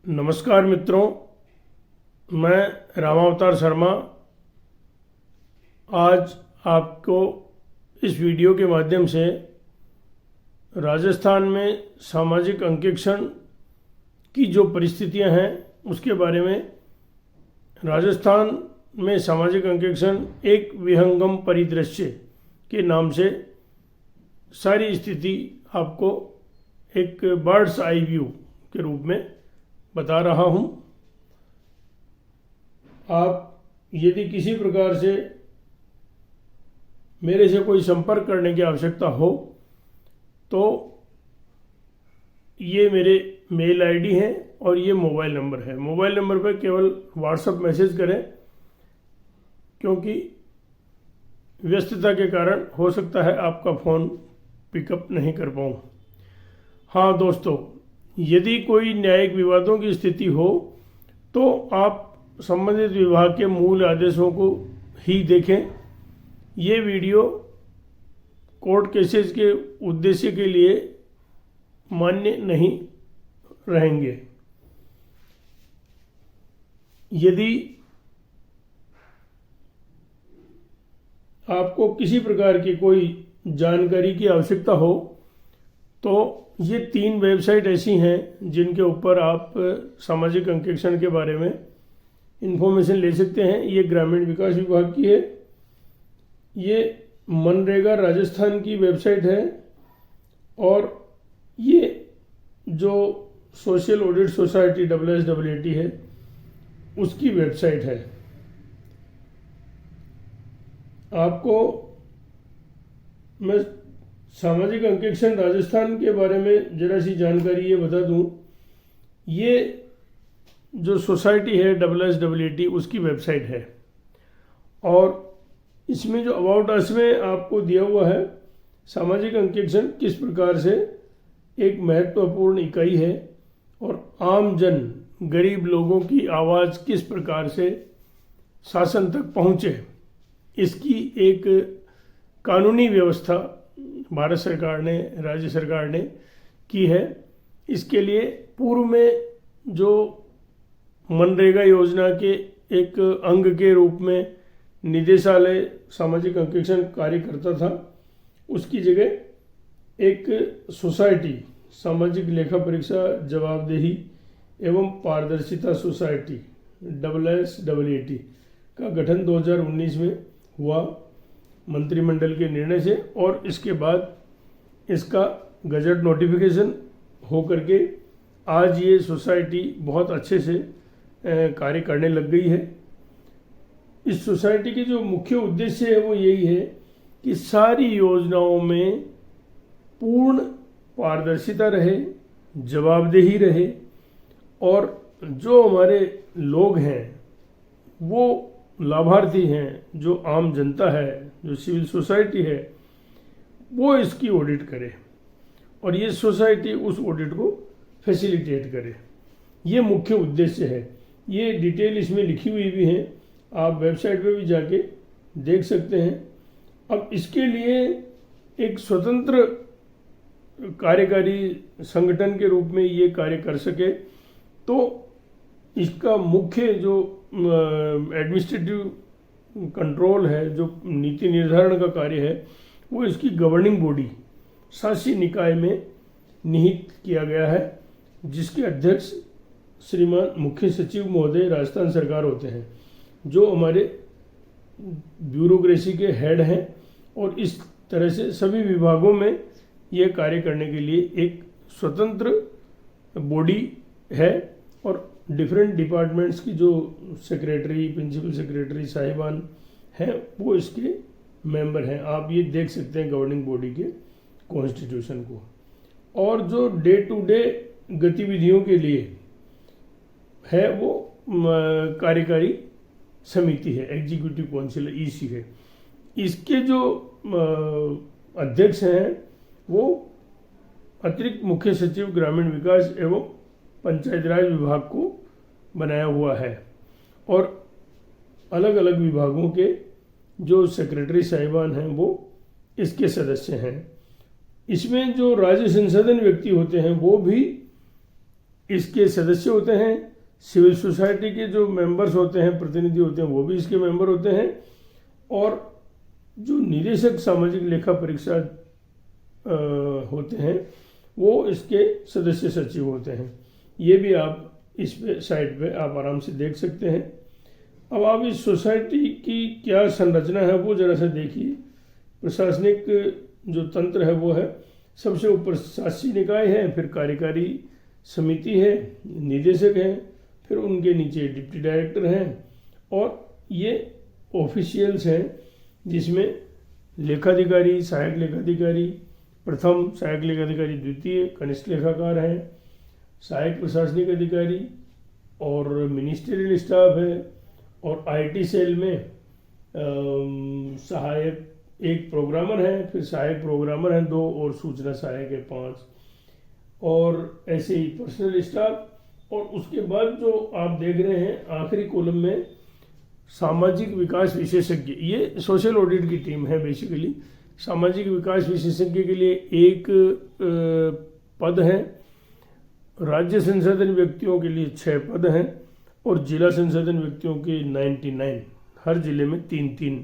नमस्कार मित्रों, मैं रामावतार शर्मा आज आपको इस वीडियो के माध्यम से राजस्थान में सामाजिक अंकेक्षण की जो परिस्थितियां हैं उसके बारे में, राजस्थान में सामाजिक अंकेक्षण एक विहंगम परिदृश्य के नाम से सारी स्थिति आपको एक बर्ड्स आई व्यू के रूप में बता रहा हूं। आप यदि किसी प्रकार से मेरे से कोई संपर्क करने की आवश्यकता हो तो ये मेरे मेल आईडी है और ये मोबाइल नंबर है। मोबाइल नंबर पर केवल व्हाट्सएप मैसेज करें, क्योंकि व्यस्तता के कारण हो सकता है आपका फ़ोन पिकअप नहीं कर पाऊँ। हाँ दोस्तों, यदि कोई न्यायिक विवादों की स्थिति हो तो आप संबंधित विभाग के मूल आदेशों को ही देखें। ये वीडियो कोर्ट केसेस के उद्देश्य के लिए मान्य नहीं रहेंगे। यदि आपको किसी प्रकार की कोई जानकारी की आवश्यकता हो तो ये 3 वेबसाइट ऐसी हैं जिनके ऊपर आप सामाजिक अंकेक्षण के बारे में इंफॉर्मेशन ले सकते हैं। ये ग्रामीण विकास विभाग की है, ये मनरेगा राजस्थान की वेबसाइट है और ये जो सोशल ऑडिट सोसाइटी SSAT है उसकी वेबसाइट है। आपको मैं सामाजिक अंकेक्षण राजस्थान के बारे में जरा सी जानकारी ये बता दूं। ये जो सोसाइटी है SSAT उसकी वेबसाइट है और इसमें जो अबाउट अस में आपको दिया हुआ है सामाजिक अंकेक्षण किस प्रकार से एक महत्वपूर्ण इकाई है और आम जन गरीब लोगों की आवाज़ किस प्रकार से शासन तक पहुँचे, इसकी एक कानूनी व्यवस्था भारत सरकार ने, राज्य सरकार ने की है। इसके लिए पूर्व में जो मनरेगा योजना के एक अंग के रूप में निदेशालय सामाजिक अंकेक्षण कार्य करता था, उसकी जगह एक सोसाइटी सामाजिक लेखा परीक्षा जवाबदेही एवं पारदर्शिता सोसाइटी SSAT का गठन 2019 में हुआ मंत्रिमंडल के निर्णय से, और इसके बाद इसका गजट नोटिफिकेशन हो करके आज ये सोसाइटी बहुत अच्छे से कार्य करने लग गई है। इस सोसाइटी के जो मुख्य उद्देश्य है वो यही है कि सारी योजनाओं में पूर्ण पारदर्शिता रहे, जवाबदेही रहे और जो हमारे लोग हैं, वो लाभार्थी हैं, जो आम जनता है, जो सिविल सोसाइटी है, वो इसकी ऑडिट करे और ये सोसाइटी उस ऑडिट को फैसिलिटेट करे। ये मुख्य उद्देश्य है। ये डिटेल इसमें लिखी हुई भी है, आप वेबसाइट पे भी जाके देख सकते हैं। अब इसके लिए एक स्वतंत्र कार्यकारी संगठन के रूप में ये कार्य कर सके तो इसका मुख्य जो एडमिनिस्ट्रेटिव कंट्रोल है, जो नीति निर्धारण का कार्य है, वो इसकी गवर्निंग बॉडी शासी निकाय में निहित किया गया है, जिसके अध्यक्ष श्रीमान मुख्य सचिव महोदय राजस्थान सरकार होते हैं, जो हमारे ब्यूरोक्रेसी के हेड हैं। और इस तरह से सभी विभागों में ये कार्य करने के लिए एक स्वतंत्र बॉडी है और डिफरेंट डिपार्टमेंट्स की जो सेक्रेटरी, प्रिंसिपल सेक्रेटरी साहिबान हैं, वो इसके मेंबर हैं। आप ये देख सकते हैं गवर्निंग बॉडी के कॉन्स्टिट्यूशन को। और जो डे टू डे गतिविधियों के लिए है वो कार्यकारी समिति है, एग्जीक्यूटिव काउंसिल EC है। इसके जो अध्यक्ष हैं वो अतिरिक्त मुख्य सचिव ग्रामीण विकास एवं पंचायत राज विभाग को बनाया हुआ है और अलग अलग विभागों के जो सेक्रेटरी साहिबान हैं वो इसके सदस्य हैं। इसमें जो राज्य संसाधन व्यक्ति होते हैं वो भी इसके सदस्य होते हैं, सिविल सोसाइटी के जो मेंबर्स होते हैं, प्रतिनिधि होते हैं, वो भी इसके मेंबर होते हैं, और जो निदेशक सामाजिक लेखा परीक्षा होते हैं वो इसके सदस्य सचिव होते हैं। ये भी आप इस पे साइट पे आप आराम से देख सकते हैं। अब आप इस सोसाइटी की क्या संरचना है वो जरा सा देखिए। प्रशासनिक जो तंत्र है वो है, सबसे ऊपर शासी निकाय है, फिर कार्यकारी समिति है, निदेशक हैं, फिर उनके नीचे डिप्टी डायरेक्टर हैं, और ये ऑफिशियल्स हैं जिसमें लेखाधिकारी, सहायक लेखाधिकारी प्रथम, सहायक लेखाधिकारी द्वितीय, कनिष्ठ लेखाकार हैं, सहायक प्रशासनिक अधिकारी और मिनिस्ट्रियल स्टाफ है, और आईटी सेल में सहायक एक प्रोग्रामर है, फिर सहायक प्रोग्रामर हैं 2, और सूचना सहायक है 5, और ऐसे ही पर्सनल स्टाफ। और उसके बाद जो आप देख रहे हैं आखिरी कॉलम में सामाजिक विकास विशेषज्ञ, ये सोशल ऑडिट की टीम है बेसिकली। सामाजिक विकास विशेषज्ञ के लिए एक पद है, राज्य संसाधन व्यक्तियों के लिए 6 पद हैं, और जिला संसाधन व्यक्तियों के 99, हर जिले में 3-3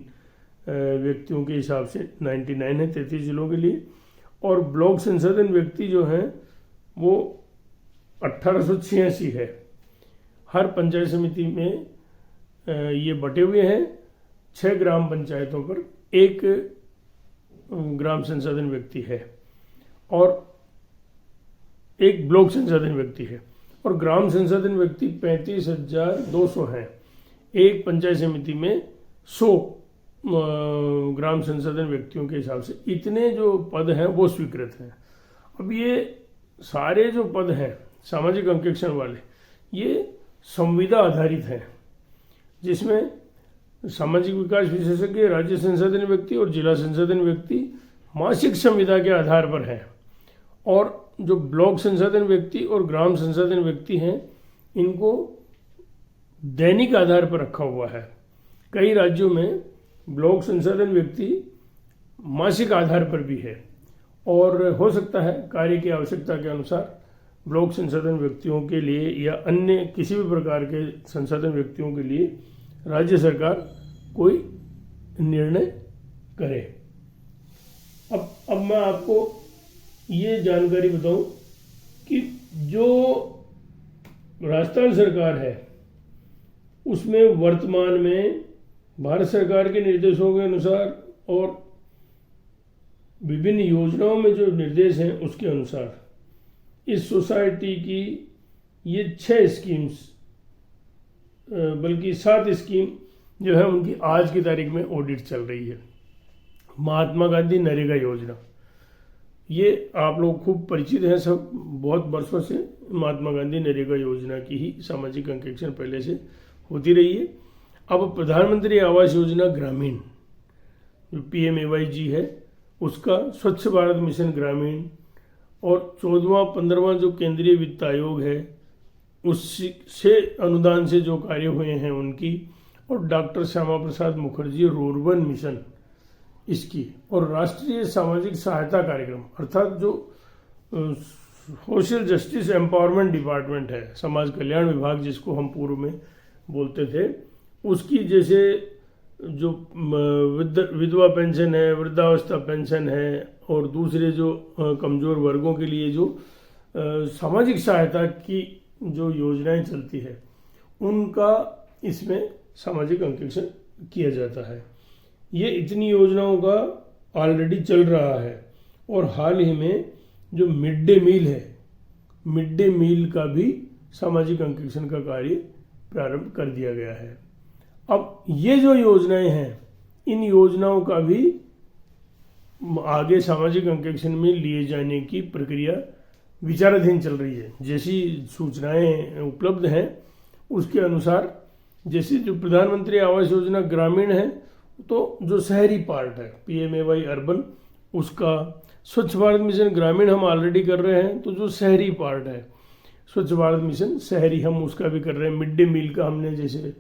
व्यक्तियों के हिसाब से 99 है 33 जिलों के लिए। और ब्लॉक संसाधन व्यक्ति जो हैं वो 1886 है। हर पंचायत समिति में ये बटे हुए हैं। 6 ग्राम पंचायतों पर एक ग्राम संसाधन व्यक्ति है और एक ब्लॉक संसाधन व्यक्ति है, और ग्राम संसाधन व्यक्ति 35,200 हैं। एक पंचायत समिति में 100 ग्राम संसाधन व्यक्तियों के हिसाब से इतने जो पद हैं वो स्वीकृत हैं। अब ये सारे जो पद हैं सामाजिक अंकेक्षण वाले, ये संविदा आधारित हैं, जिसमें सामाजिक विकास विशेषज्ञ, राज्य संसाधन व्यक्ति और जिला संसाधन व्यक्ति मासिक संविदा के आधार पर है, और जो ब्लॉक संसाधन व्यक्ति और ग्राम संसाधन व्यक्ति हैं इनको दैनिक आधार पर रखा हुआ है। कई राज्यों में ब्लॉक संसाधन व्यक्ति मासिक आधार पर भी है, और हो सकता है कार्य की आवश्यकता के अनुसार ब्लॉक संसाधन व्यक्तियों के लिए या अन्य किसी भी प्रकार के संसाधन व्यक्तियों के लिए राज्य सरकार कोई निर्णय करे। अब मैं आपको ये जानकारी बताऊं कि जो राजस्थान सरकार है उसमें वर्तमान में भारत सरकार के निर्देशों के अनुसार और विभिन्न योजनाओं में जो निर्देश हैं उसके अनुसार इस सोसाइटी की ये 6 स्कीम्स, बल्कि 7 स्कीम जो है उनकी आज की तारीख में ऑडिट चल रही है। महात्मा गांधी नरेगा योजना, ये आप लोग खूब परिचित हैं, सब बहुत वर्षों से महात्मा गांधी नरेगा योजना की ही सामाजिक अंकेक्षण पहले से होती रही है। अब प्रधानमंत्री आवास योजना ग्रामीण जो PMAYG है उसका, स्वच्छ भारत मिशन ग्रामीण, और 14वां 15वां जो केंद्रीय वित्त आयोग है उससे अनुदान से जो कार्य हुए हैं उनकी, और doctor Shyama Prasad Mukherjee rurban mission इसकी, और राष्ट्रीय सामाजिक सहायता कार्यक्रम अर्थात जो सोशल जस्टिस एम्पावरमेंट डिपार्टमेंट है, समाज कल्याण विभाग जिसको हम पूर्व में बोलते थे, उसकी जैसे जो विधवा पेंशन है, वृद्धावस्था पेंशन है, और दूसरे जो कमज़ोर वर्गों के लिए जो सामाजिक सहायता की जो योजनाएं चलती है उनका इसमें सामाजिक अंकेक्षण किया जाता है। ये इतनी योजनाओं का ऑलरेडी चल रहा है, और हाल ही में जो मिड डे मील है, मिड डे मील का भी सामाजिक अंकेक्षण का कार्य प्रारंभ कर दिया गया है। अब ये जो योजनाएं हैं इन योजनाओं का भी आगे सामाजिक अंकेक्षण में लिए जाने की प्रक्रिया विचाराधीन चल रही है। जैसी सूचनाएं उपलब्ध हैं उसके अनुसार, जैसे जो प्रधानमंत्री आवास योजना ग्रामीण है तो जो शहरी पार्ट है PMAY अर्बन उसका, स्वच्छ भारत मिशन ग्रामीण हम ऑलरेडी कर रहे हैं, तो जो शहरी पार्ट है स्वच्छ भारत मिशन शहरी हम उसका भी कर रहे हैं। मिड डे मील का हमने जैसे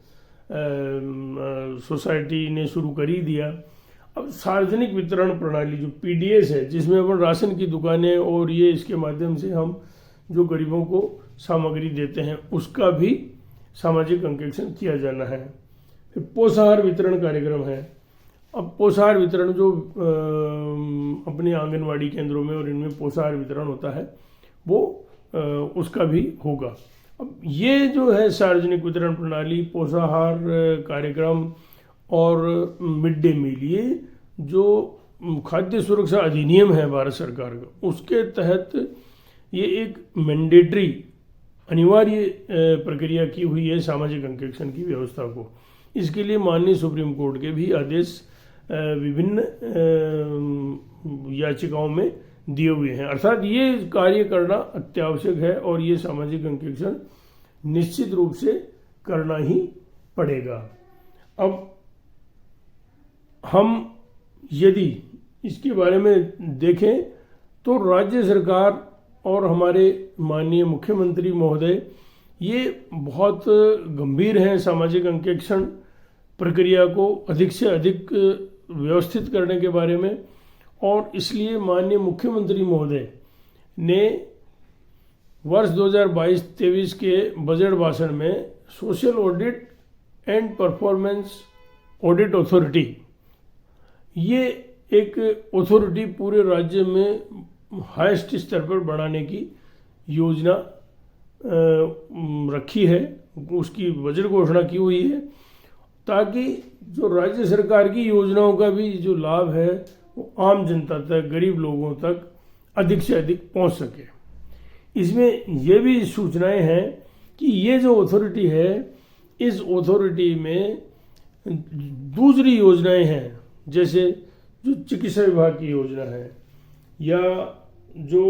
सोसाइटी ने शुरू कर ही दिया। अब सार्वजनिक वितरण प्रणाली जो PDS है, जिसमें अपन राशन की दुकानें और ये इसके माध्यम से हम जो गरीबों को सामग्री देते हैं उसका भी सामाजिक अंकेक्षण किया जाना है। फिर पोषाहार वितरण कार्यक्रम है। अब पोषाहार वितरण जो अपने आंगनवाड़ी केंद्रों में और इनमें पोषाहार वितरण होता है वो उसका भी होगा। अब ये जो है सार्वजनिक वितरण प्रणाली, पोषाहार कार्यक्रम और मिड डे मील, ये जो खाद्य सुरक्षा अधिनियम है भारत सरकार का, उसके तहत ये एक मैंडेटरी अनिवार्य प्रक्रिया की हुई है सामाजिक अंकेक्षण की व्यवस्था को। इसके लिए माननीय सुप्रीम कोर्ट के भी आदेश विभिन्न याचिकाओं में दिए हुए हैं। अर्थात ये कार्य करना अत्यावश्यक है और ये सामाजिक अंकेक्षण निश्चित रूप से करना ही पड़ेगा। अब हम यदि इसके बारे में देखें तो राज्य सरकार और हमारे माननीय मुख्यमंत्री महोदय ये बहुत गंभीर हैं सामाजिक अंकेक्षण प्रक्रिया को अधिक से अधिक व्यवस्थित करने के बारे में, और इसलिए माननीय मुख्यमंत्री महोदय ने वर्ष 2022-23 के बजट भाषण में social audit and performance audit authority, ये एक अथॉरिटी पूरे राज्य में हाईएस्ट स्तर पर बढ़ाने की योजना रखी है, उसकी बजट घोषणा की हुई है, ताकि जो राज्य सरकार की योजनाओं का भी जो लाभ है वो आम जनता तक, गरीब लोगों तक अधिक से अधिक पहुंच सके। इसमें ये भी सूचनाएं हैं कि ये जो अथॉरिटी है, इस अथॉरिटी में दूसरी योजनाएं हैं, जैसे जो चिकित्सा विभाग की योजना है या जो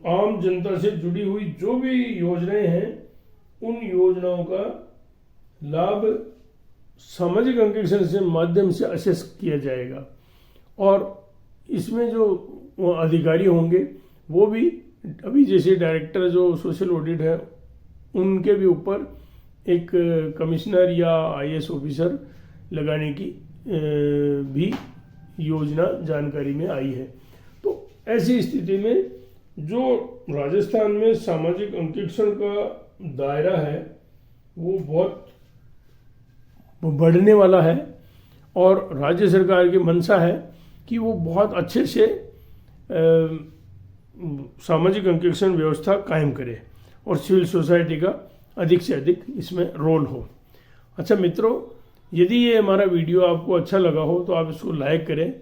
आम जनता से जुड़ी हुई जो भी योजनाएं हैं, उन योजनाओं का लाभ सामाजिक अंकेक्षण से माध्यम से असेस किया जाएगा। और इसमें जो अधिकारी होंगे वो भी अभी जैसे डायरेक्टर जो सोशल ऑडिट है उनके भी ऊपर एक कमिश्नर या आईएएस ऑफिसर लगाने की भी योजना जानकारी में आई है। तो ऐसी स्थिति में जो राजस्थान में सामाजिक अंकेक्षण का दायरा है वो बहुत बढ़ने वाला है और राज्य सरकार की मंशा है कि वो बहुत अच्छे से सामाजिक अंकेक्षण व्यवस्था कायम करे और सिविल सोसाइटी का अधिक से अधिक इसमें रोल हो। अच्छा मित्रों, यदि ये हमारा वीडियो आपको अच्छा लगा हो तो आप इसको लाइक करें,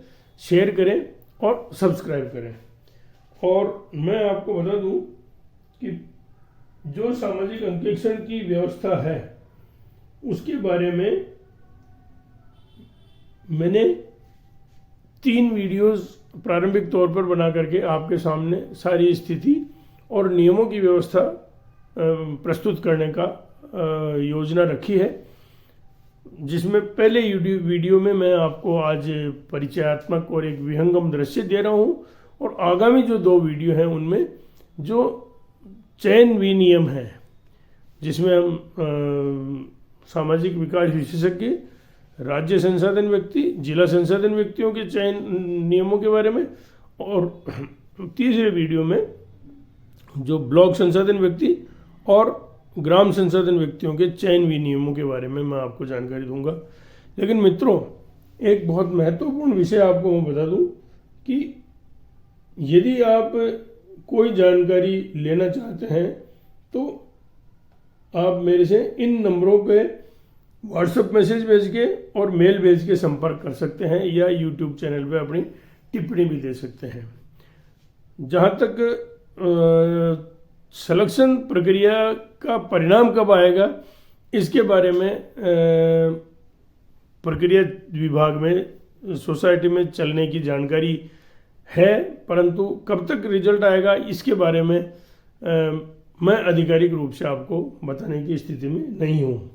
शेयर करें और सब्सक्राइब करें। और मैं आपको बता दूं कि जो सामाजिक अंकेक्षण की व्यवस्था है उसके बारे में मैंने 3 वीडियोस प्रारंभिक तौर पर बना करके आपके सामने सारी स्थिति और नियमों की व्यवस्था प्रस्तुत करने का योजना रखी है, जिसमें पहले वीडियो में मैं आपको आज परिचयात्मक और एक विहंगम दृश्य दे रहा हूँ, और आगामी जो 2 वीडियो हैं उनमें जो चयन विनियम है, जिसमें हम सामाजिक विकास विशेषज्ञ, राज्य संसाधन व्यक्ति, जिला संसाधन व्यक्तियों के चयन नियमों के बारे में, और तीसरे वीडियो में जो ब्लॉक संसाधन व्यक्ति और ग्राम संसाधन व्यक्तियों के चयन विनियमों के बारे में मैं आपको जानकारी दूंगा। लेकिन मित्रों, एक बहुत महत्वपूर्ण विषय आपको मैं बता दूं कि यदि आप कोई जानकारी लेना चाहते हैं तो आप मेरे से इन नंबरों पे व्हाट्सएप मैसेज भेज के और मेल भेज के संपर्क कर सकते हैं, या यूट्यूब चैनल पे अपनी टिप्पणी भी दे सकते हैं। जहाँ तक सिलेक्शन प्रक्रिया का परिणाम कब आएगा इसके बारे में प्रक्रिया विभाग में सोसाइटी में चलने की जानकारी है, परंतु कब तक रिजल्ट आएगा इसके बारे में मैं आधिकारिक रूप से आपको बताने की स्थिति में नहीं हूँ।